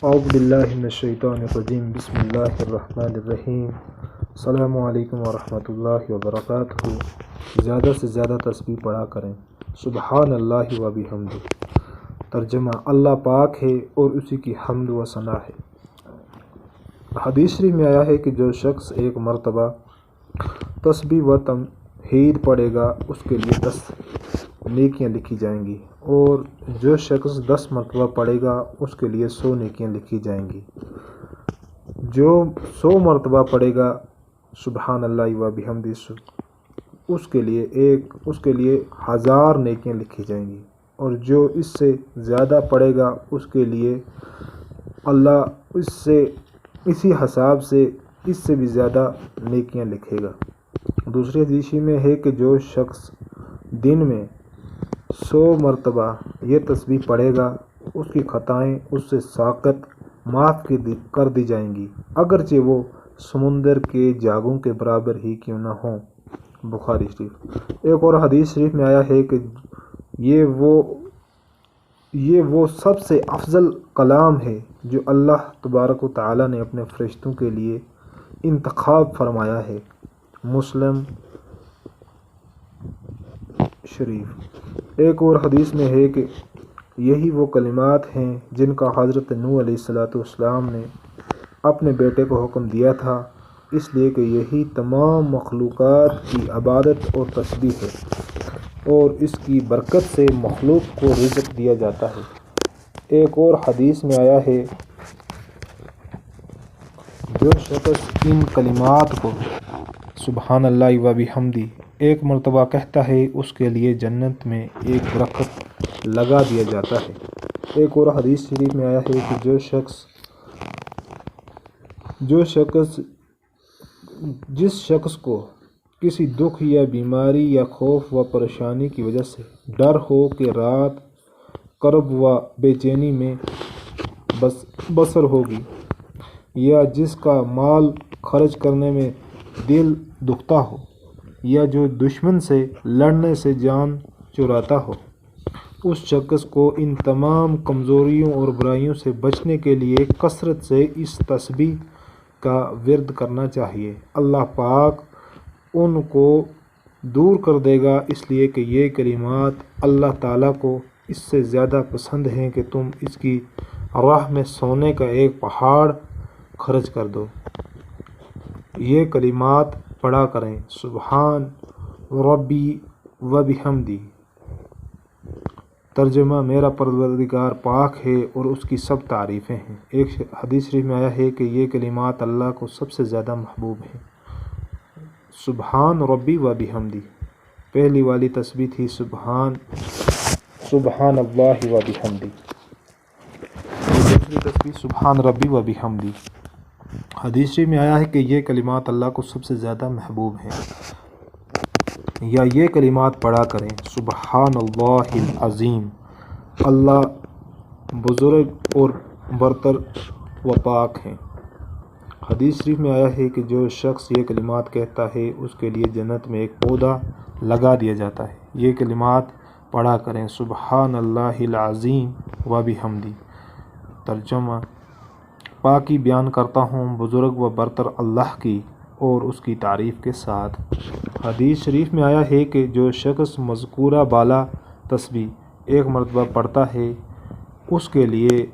اعوذ باللہ من الشیطان الرجیم بسم اللہ الرحمن الرحیم السلام علیکم ورحمۃ اللہ وبرکاتہ۔ زیادہ سے زیادہ تسبیح پڑھا کریں۔ سبحان اللہ و بحمدہ۔ ترجمہ: اللہ پاک ہے اور اسی کی حمد و ثنا ہے۔ حدیث شریف میں آیا ہے کہ جو شخص ایک مرتبہ تسبیح و تحمید پڑھے گا اس کے لیے 10 نیکیاں لکھی جائیں گی، اور جو شخص 10 مرتبہ پڑھے گا اس کے لیے 100 نیکیاں لکھی جائیں گی۔ جو 100 مرتبہ پڑھے گا سبحان اللہ و بحمدہ اس کے لیے 1000 نیکیاں لکھی جائیں گی، اور جو اس سے زیادہ پڑھے گا اس کے لیے اللہ اسی حساب سے اس سے بھی زیادہ نیکیاں لکھے گا۔ دوسری حدیث میں ہے کہ جو شخص دن میں 100 مرتبہ یہ تسبیح پڑھے گا اس کی خطائیں اس سے ساقط معاف کر دی جائیں گی، اگرچہ وہ سمندر کے جاگوں کے برابر ہی کیوں نہ ہوں۔ بخاری شریف۔ ایک اور حدیث شریف میں آیا ہے کہ یہ وہ سب سے افضل کلام ہے جو اللہ تبارک و تعالی نے اپنے فرشتوں کے لیے انتخاب فرمایا ہے۔ مسلم شریف۔ ایک اور حدیث میں ہے کہ یہی وہ کلمات ہیں جن کا حضرت نوح علیہ السلام نے اپنے بیٹے کو حکم دیا تھا، اس لیے کہ یہی تمام مخلوقات کی عبادت اور تسبیح ہے، اور اس کی برکت سے مخلوق کو رزق دیا جاتا ہے۔ ایک اور حدیث میں آیا ہے جو شخص ان کلمات کو سبحان اللہ و بحمدہ ایک مرتبہ کہتا ہے اس کے لیے جنت میں ایک درخت لگا دیا جاتا ہے۔ ایک اور حدیث شریف میں آیا ہے کہ جس شخص کو کسی دکھ یا بیماری یا خوف و پریشانی کی وجہ سے ڈر ہو کہ رات کرب و بے چینی میں بسر ہوگی، یا جس کا مال خرچ کرنے میں دل دکھتا ہو، یا جو دشمن سے لڑنے سے جان چراتا ہو، اس شخص کو ان تمام کمزوریوں اور برائیوں سے بچنے کے لیے کثرت سے اس تسبیح کا ورد کرنا چاہیے۔ اللہ پاک ان کو دور کر دے گا، اس لیے کہ یہ کلمات اللہ تعالیٰ کو اس سے زیادہ پسند ہیں کہ تم اس کی راہ میں سونے کا ایک پہاڑ خرچ کر دو۔ یہ کلمات پڑھا کریں۔ سبحان ربی و بحمدہ۔ ترجمہ: میرا پروردگار پاک ہے اور اس کی سب تعریفیں ہیں۔ ایک حدیث شریف میں آیا ہے کہ یہ کلمات اللہ کو سب سے زیادہ محبوب ہیں۔ سبحان ربی و بحمدہ۔ پہلی والی تسبیح تھی سبحان اللہ و بحمدہ۔ دوسری تسبیح سبحان ربی و بحمدہ۔ حدیث شریف میں آیا ہے کہ یہ کلمات اللہ کو سب سے زیادہ محبوب ہیں، یا یہ کلمات پڑھا کریں۔ سبحان اللہ العظیم۔ اللہ بزرگ اور برتر و پاک ہیں۔ حدیث شریف میں آیا ہے کہ جو شخص یہ کلمات کہتا ہے اس کے لیے جنت میں ایک پودا لگا دیا جاتا ہے۔ یہ کلمات پڑھا کریں۔ سبحان اللہ العظیم و بحمدہ۔ ترجمہ: پاکی بیان کرتا ہوں بزرگ و برتر اللہ کی اور اس کی تعریف کے ساتھ۔ حدیث شریف میں آیا ہے کہ جو شخص مذکورہ بالا تسبیح ایک مرتبہ پڑھتا ہے اس کے لیے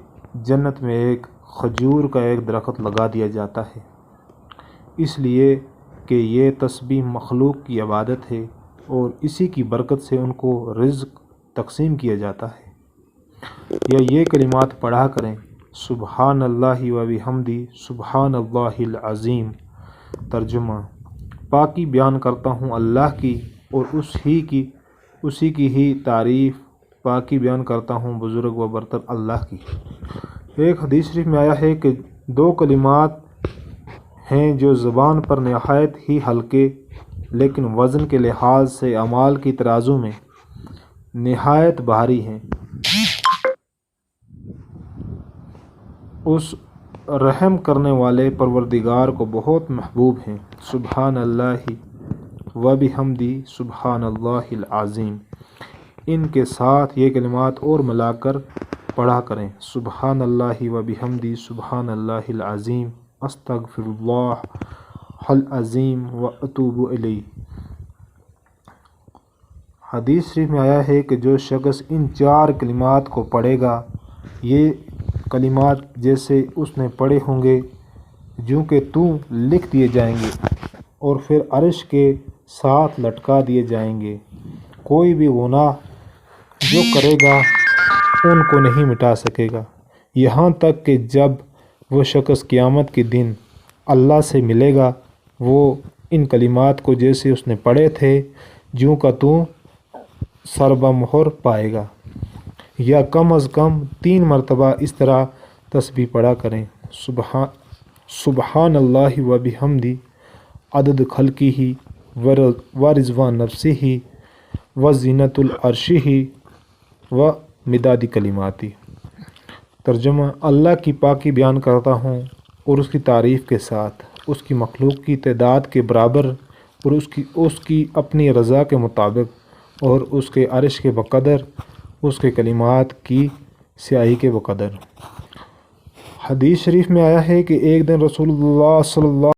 جنت میں ایک کھجور کا ایک درخت لگا دیا جاتا ہے، اس لیے کہ یہ تسبیح مخلوق کی عبادت ہے اور اسی کی برکت سے ان کو رزق تقسیم کیا جاتا ہے۔ یا یہ کلمات پڑھا کریں۔ سبحان اللہ و بحمدہ۔ سبحان اللہ العظیم۔ ترجمہ: پاکی بیان کرتا ہوں اللہ کی اور اسی کی ہی تعریف، پاکی بیان کرتا ہوں بزرگ و برتر اللہ کی۔ ایک حدیث شریف میں آیا ہے کہ 2 کلمات ہیں جو زبان پر نہایت ہی ہلکے لیکن وزن کے لحاظ سے اعمال کی ترازو میں نہایت بھاری ہیں، اس رحم کرنے والے پروردگار کو بہت محبوب ہیں۔ سبحان اللہ و بحمدہ۔ سبحان اللہ العظیم۔ ان کے ساتھ یہ کلمات اور ملا کر پڑھا کریں۔ سبحان اللہ و بحمدی سبحان اللہ العظیم استغفر اللہ العظیم و اتوب الیہ۔ حدیث شریف میں آیا ہے کہ جو شخص ان 4 کلمات کو پڑھے گا، یہ کلمات جیسے اس نے پڑھے ہوں گے جو کہ لکھ دیے جائیں گے اور پھر عرش کے ساتھ لٹکا دیے جائیں گے۔ کوئی بھی گناہ جو کرے گا ان کو نہیں مٹا سکے گا، یہاں تک کہ جب وہ شخص قیامت کے دن اللہ سے ملے گا، وہ ان کلمات کو جیسے اس نے پڑھے تھے جوں کا سر بمہر پائے گا، یا کم از کم 3 مرتبہ اس طرح تسبیح پڑھا کریں۔ سبحان اللہ و بحمدی عدد خلقہ و رضوان نفسہ و زینت العرشہ و مداد کلماتی۔ ترجمہ: اللہ کی پاکی بیان کرتا ہوں اور اس کی تعریف کے ساتھ، اس کی مخلوق کی تعداد کے برابر اور اس کی اپنی رضا کے مطابق اور اس کے عرش کے بقدر، اس کے کلمات کی سیاہی کے بقدر۔ حدیث شریف میں آیا ہے کہ ایک دن رسول اللہ صلی اللہ